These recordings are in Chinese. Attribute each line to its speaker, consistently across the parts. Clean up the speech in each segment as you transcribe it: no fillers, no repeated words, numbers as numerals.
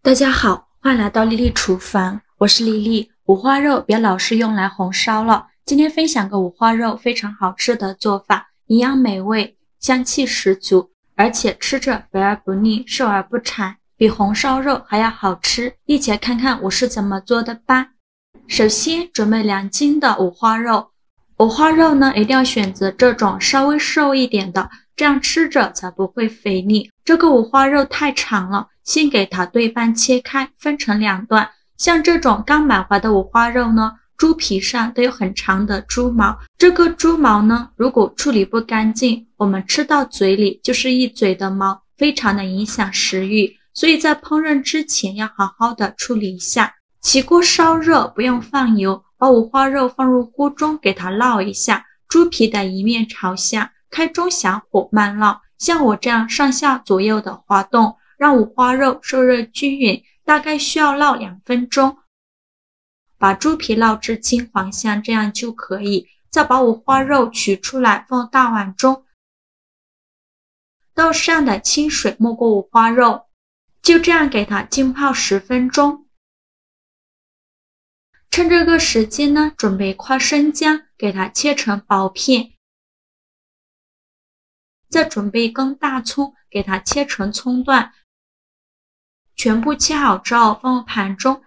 Speaker 1: 大家好，欢迎来到丽丽厨房，我是丽丽。五花肉别老是用来红烧了，今天分享个五花肉非常好吃的做法，营养美味，香气十足，而且吃着肥而不腻，瘦而不柴，比红烧肉还要好吃。一起来看看我是怎么做的吧。首先准备2斤的五花肉，五花肉呢一定要选择这种稍微瘦一点的，这样吃着才不会肥腻。这个五花肉太长了，先给它对半切开，分成2段。像这种刚买回来的五花肉呢，猪皮上都有很长的猪毛，这个猪毛呢，如果处理不干净，我们吃到嘴里就是一嘴的毛，非常的影响食欲，所以在烹饪之前要好好的处理一下。起锅烧热，不用放油，把五花肉放入锅中，给它烙一下，猪皮的一面朝下，开中小火慢烙，像我这样上下左右的滑动，让五花肉受热均匀，大概需要烙2分钟。把猪皮烙至金黄，像这样就可以。再把五花肉取出来，放大碗中，倒上的清水没过五花肉，就这样给它浸泡10分钟。趁这个时间呢，准备一块生姜，给它切成薄片。再准备1根大葱，给它切成葱段。全部切好之后放入盘中。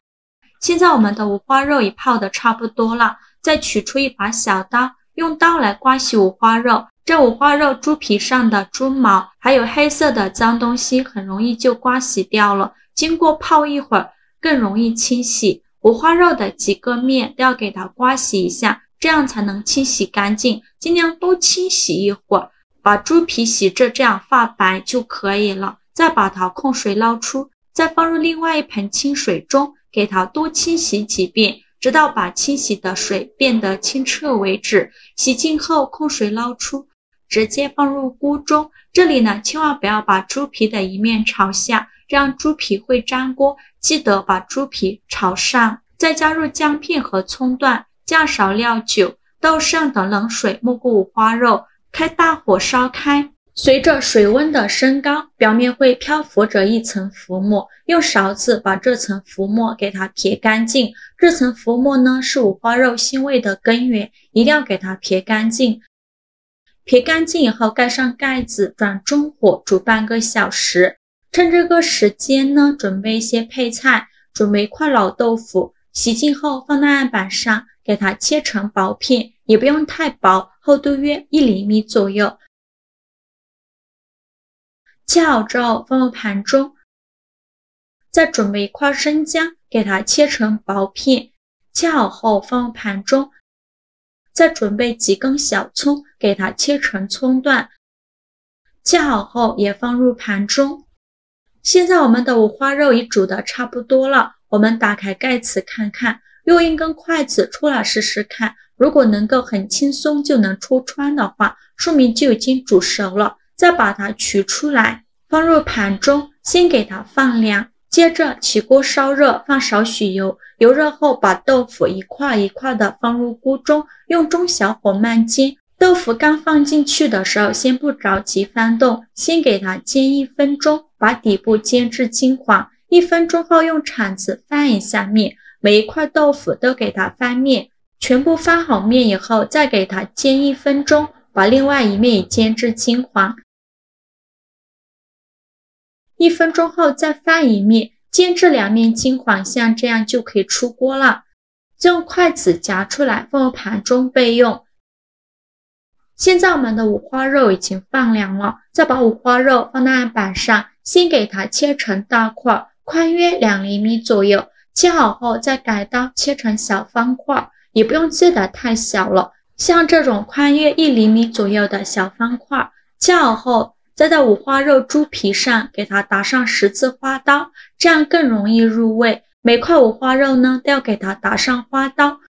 Speaker 1: 现在我们的五花肉已泡得差不多了，再取出一把小刀，用刀来刮洗五花肉。这五花肉猪皮上的猪毛还有黑色的脏东西很容易就刮洗掉了，经过泡一会儿更容易清洗。五花肉的几个面都要给它刮洗一下，这样才能清洗干净，尽量多清洗一会儿，把猪皮洗至这样发白就可以了。再把它控水捞出，再放入另外一盆清水中，给它多清洗几遍，直到把清洗的水变得清澈为止。洗净后控水捞出，直接放入锅中。这里呢，千万不要把猪皮的一面朝下，这样猪皮会粘锅，记得把猪皮朝上。再加入姜片和葱段，加少料酒，倒上等冷水没过五花肉，开大火烧开。随着水温的升高，表面会漂浮着一层浮沫，用勺子把这层浮沫给它撇干净。这层浮沫呢，是五花肉腥味的根源，一定要给它撇干净。撇干净以后，盖上盖子，转中火煮半个小时。趁这个时间呢，准备一些配菜，准备1块老豆腐，洗净后放在案板上，给它切成薄片，也不用太薄，厚度约1厘米左右。切好之后放入盘中，再准备1块生姜，给它切成薄片，切好后放入盘中，再准备几根小葱，给它切成葱段，切好后也放入盘中。现在我们的五花肉已煮得差不多了，我们打开盖子看看，用1根筷子戳来试试看，如果能够很轻松就能戳穿的话，说明就已经煮熟了。再把它取出来，放入盘中，先给它放凉，接着起锅烧热，放少许油，油热后把豆腐一块一块的放入锅中，用中小火慢煎。豆腐刚放进去的时候，先不着急翻动，先给它煎1分钟，把底部煎至金黄。1分钟后用铲子翻一下面，每一块豆腐都给它翻面，全部翻好面以后，再给它煎1分钟，把另外一面也煎至金黄。1分钟后再翻一面，煎至2面金黄，像这样就可以出锅了。再用筷子夹出来，放入盘中备用。现在我们的五花肉已经放凉了，再把五花肉放在案板上，先给它切成大块，宽约2厘米左右。切好后再改刀切成小方块，也不用切得太小了，像这种宽约1厘米左右的小方块。切好后再在五花肉猪皮上给它打上10字花刀，这样更容易入味。每块五花肉呢都要给它打上花刀。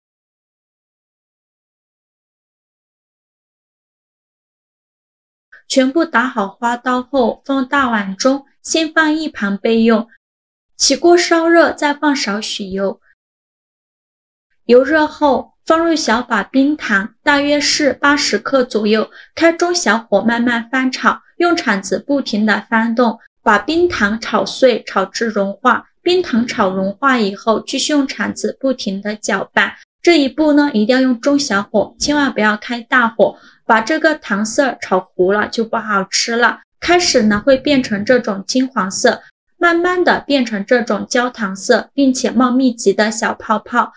Speaker 1: 全部打好花刀后放大碗中，先放一旁备用。起锅烧热，再放少许油，油热后放入小把冰糖，大约是80克左右，开中小火慢慢翻炒，用铲子不停地翻动，把冰糖炒碎，炒至融化，冰糖炒融化以后，继续用铲子不停地搅拌。这一步呢，一定要用中小火，千万不要开大火，把这个糖色炒糊了就不好吃了。开始呢会变成这种金黄色，慢慢的变成这种焦糖色，并且冒密集的小泡泡。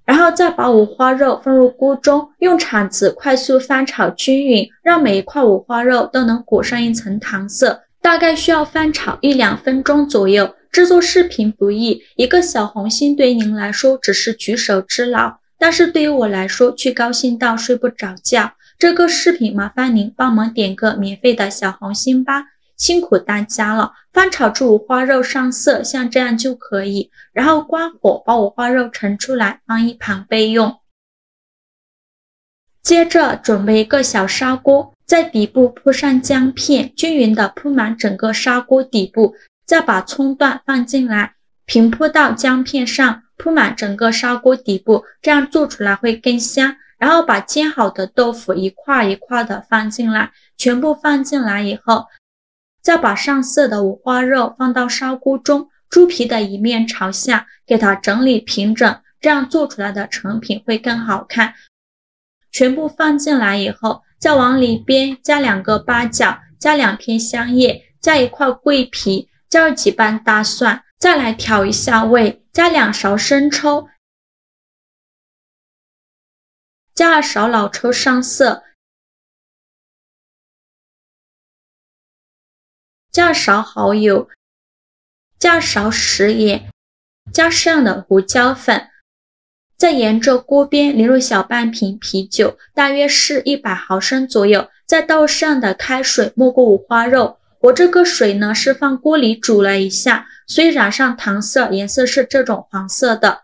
Speaker 1: 然后再把五花肉放入锅中，用铲子快速翻炒均匀，让每一块五花肉都能裹上一层糖色。大概需要翻炒1-2分钟左右。制作视频不易，一个小红心对于您来说只是举手之劳，但是对于我来说却高兴到睡不着觉。这个视频麻烦您帮忙点个免费的小红心吧，辛苦大家了。翻炒至五花肉上色，像这样就可以，然后关火，把五花肉盛出来放一旁备用。接着准备一个小砂锅，在底部铺上姜片，均匀的铺满整个砂锅底部，再把葱段放进来，平铺到姜片上，铺满整个砂锅底部，这样做出来会更香。然后把煎好的豆腐一块一块的放进来，全部放进来以后，再把上色的五花肉放到砂锅中，猪皮的一面朝下，给它整理平整，这样做出来的成品会更好看。全部放进来以后，再往里边加2个八角，加2片香叶，加1块桂皮，加几瓣大蒜，再来调一下味，加2勺生抽，加2勺老抽上色，加2勺蚝油，加2勺食盐，加适量的胡椒粉。再沿着锅边淋入小半瓶啤酒，大约是100毫升左右，再倒适量的开水没过五花肉。我这个水呢是放锅里煮了一下，所以染上糖色，颜色是这种黄色的。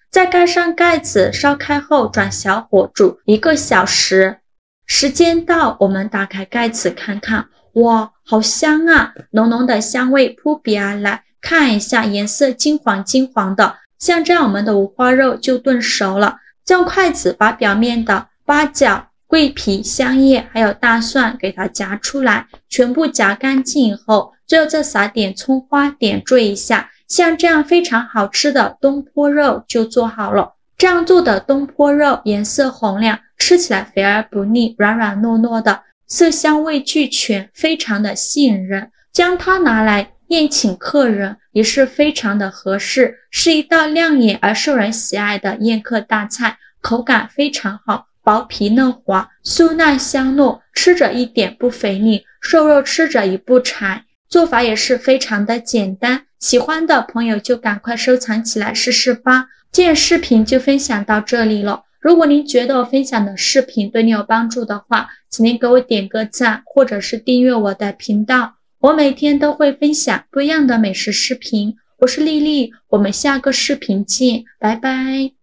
Speaker 1: 再盖上盖子，烧开后转小火煮1个小时。时间到，我们打开盖子看看，哇，好香啊！浓浓的香味扑鼻而来。看一下颜色金黄金黄的，像这样我们的五花肉就炖熟了。用筷子把表面的八角、桂皮、香叶还有大蒜给它夹出来，全部夹干净以后，最后再撒点葱花点缀一下，像这样非常好吃的东坡肉就做好了。这样做的东坡肉颜色红亮，吃起来肥而不腻，软软糯糯的，色香味俱全，非常的吸引人。将它拿来宴请客人也是非常的合适，是一道亮眼而受人喜爱的宴客大菜，口感非常好，薄皮嫩滑，酥嫩香糯，吃着一点不肥腻，瘦肉吃着也不柴。做法也是非常的简单，喜欢的朋友就赶快收藏起来试试吧。今天视频就分享到这里了，如果您觉得我分享的视频对你有帮助的话，请您给我点个赞，或者是订阅我的频道。我每天都会分享不一样的美食视频，我是丽丽，我们下个视频见，拜拜。